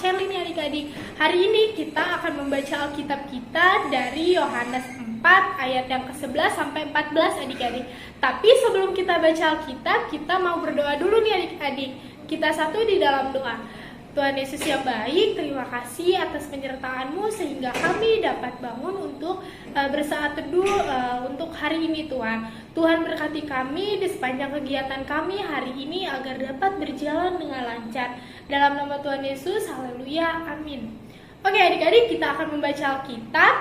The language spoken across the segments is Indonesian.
Sherly nih adik-adik. Hari ini kita akan membaca Alkitab kita dari Yohanes 4 ayat yang ke-11 sampai 14 adik-adik. Tapi sebelum kita baca Alkitab, kita mau berdoa dulu nih adik-adik. Kita satu di dalam doa. Tuhan Yesus yang baik, terima kasih atas penyertaan-Mu sehingga kami dapat bangun untuk bersaat teduh untuk hari ini Tuhan. Tuhan berkati kami di sepanjang kegiatan kami hari ini agar dapat berjalan dengan lancar. Dalam nama Tuhan Yesus, haleluya, amin. Oke adik-adik, kita akan membaca Alkitab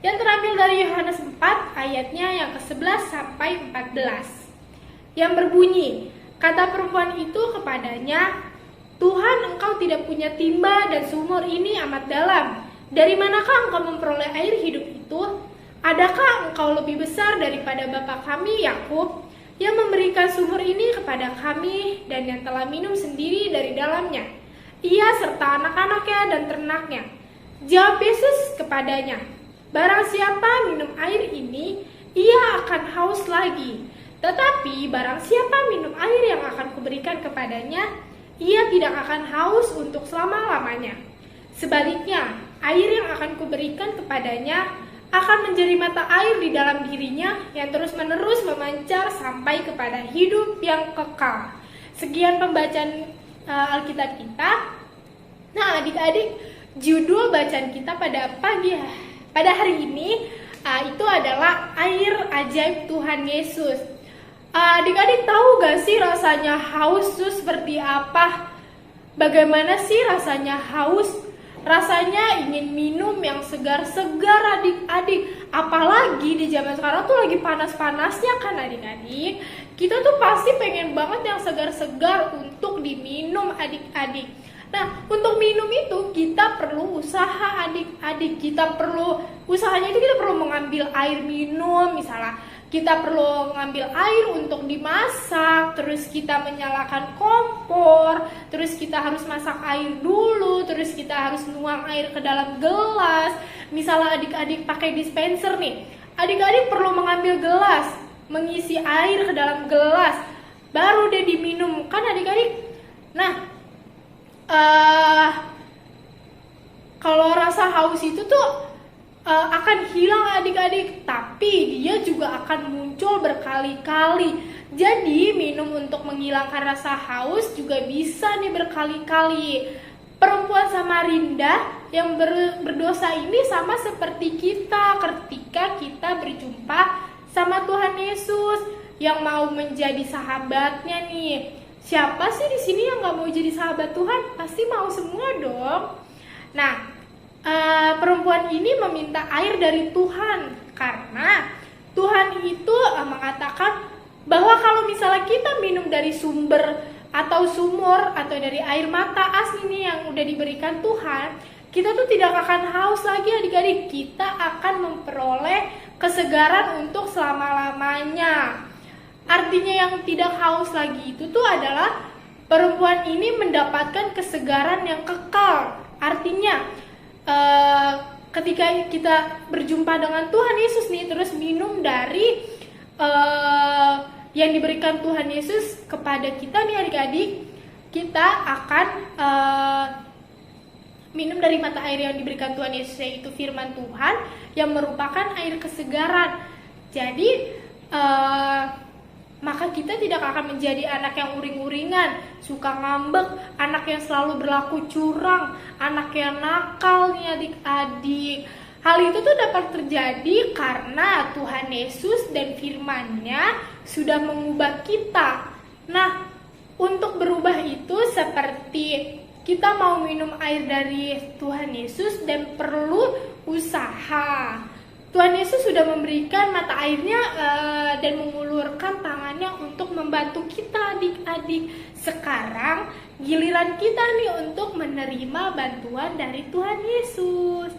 yang terambil dari Yohanes 4 ayatnya yang ke-11 sampai 14. Yang berbunyi, kata perempuan itu kepadanya, Tuhan, engkau tidak punya timba dan sumur ini amat dalam. Dari manakah engkau memperoleh air hidup itu? Adakah engkau lebih besar daripada bapa kami Yakub yang memberikan sumur ini kepada kami dan yang telah minum sendiri dari dalamnya? Ia serta anak-anaknya dan ternaknya. Jawab Yesus kepadanya, barang siapa minum air ini, ia akan haus lagi. Tetapi barang siapa minum air yang akan kuberikan kepadanya, ia tidak akan haus untuk selama-lamanya. Sebaliknya, air yang akan kuberikan kepadanya akan menjadi mata air di dalam dirinya yang terus-menerus memancar sampai kepada hidup yang kekal. Sekian pembacaan Alkitab kita. Nah, adik-adik, judul bacaan kita pada hari ini itu adalah air ajaib Tuhan Yesus. Adik-adik tahu gak sih rasanya haus itu seperti apa? Bagaimana sih rasanya haus? Rasanya ingin minum yang segar-segar adik-adik. Apalagi di zaman sekarang tuh lagi panas-panasnya kan adik-adik. Kita tuh pasti pengen banget yang segar-segar untuk diminum adik-adik. Nah, untuk minum itu kita perlu usaha adik-adik. Usahanya itu kita perlu mengambil air minum misalnya. Kita perlu ngambil air untuk dimasak, terus kita menyalakan kompor, terus kita harus masak air dulu, terus kita harus nuang air ke dalam gelas. Misalnya adik-adik pakai dispenser nih, adik-adik perlu mengambil gelas, mengisi air ke dalam gelas, baru deh diminum, kan adik-adik? Nah, kalau rasa haus itu tuh akan hilang adik-adik, tapi dia juga akan muncul berkali-kali. Jadi minum untuk menghilangkan rasa haus juga bisa nih berkali-kali. Perempuan Samarinda yang berdosa ini sama seperti kita ketika kita berjumpa sama Tuhan Yesus yang mau menjadi sahabatnya nih. Siapa sih di sini yang nggak mau jadi sahabat Tuhan? Pasti mau semua dong. Nah, perempuan ini meminta air dari Tuhan karena Tuhan itu mengatakan bahwa kalau misalnya kita minum dari sumber atau sumur atau dari air mata asli nih yang udah diberikan Tuhan, kita tuh tidak akan haus lagi adik-adik. Kita akan memperoleh kesegaran untuk selama-lamanya. Artinya yang tidak haus lagi itu tuh adalah perempuan ini mendapatkan kesegaran yang kekal. Artinya ketika kita berjumpa dengan Tuhan Yesus nih, terus minum dari yang diberikan Tuhan Yesus kepada kita nih adik-adik, kita akan minum dari mata air yang diberikan Tuhan Yesus, yaitu firman Tuhan yang merupakan air kesegaran. Jadi maka kita tidak akan menjadi anak yang uring-uringan, suka ngambek, anak yang selalu berlaku curang, anak yang nakal nih adik-adik. Hal itu tuh dapat terjadi karena Tuhan Yesus dan firman-Nya sudah mengubah kita. Nah, untuk berubah itu seperti kita mau minum air dari Tuhan Yesus dan perlu usaha. Tuhan Yesus sudah memberikan mata airnya dan mengulurkan tangannya untuk membantu kita adik-adik. Sekarang giliran kita nih untuk menerima bantuan dari Tuhan Yesus.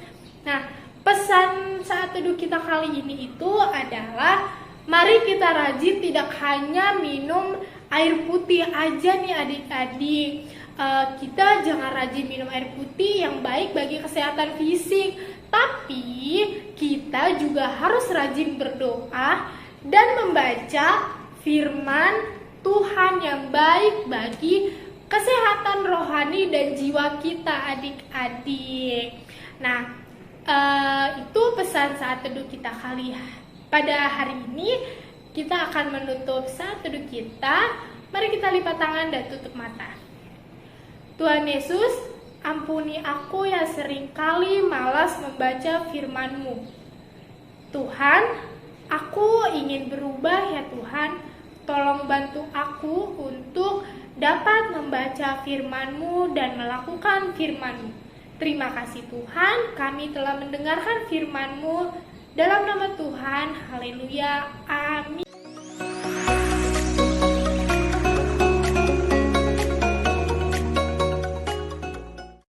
Nah, pesan saat teduh kita kali ini itu adalah mari kita rajin tidak hanya minum air putih aja nih adik-adik. Kita jangan rajin minum air putih yang baik bagi kesehatan fisik, tapi kita juga harus rajin berdoa dan membaca firman Tuhan yang baik bagi kesehatan rohani dan jiwa kita adik-adik. Nah, itu pesan saat teduh kita kali ya. Pada hari ini kita akan menutup saat teduh kita. Mari kita lipat tangan dan tutup mata. Tuhan Yesus, ampuni aku yang seringkali malas membaca firman-Mu. Tuhan, aku ingin berubah ya Tuhan. Tolong bantu aku untuk dapat membaca firman-Mu dan melakukan firman-Mu. Terima kasih Tuhan, kami telah mendengarkan firman-Mu. Dalam nama Tuhan, haleluya, amin.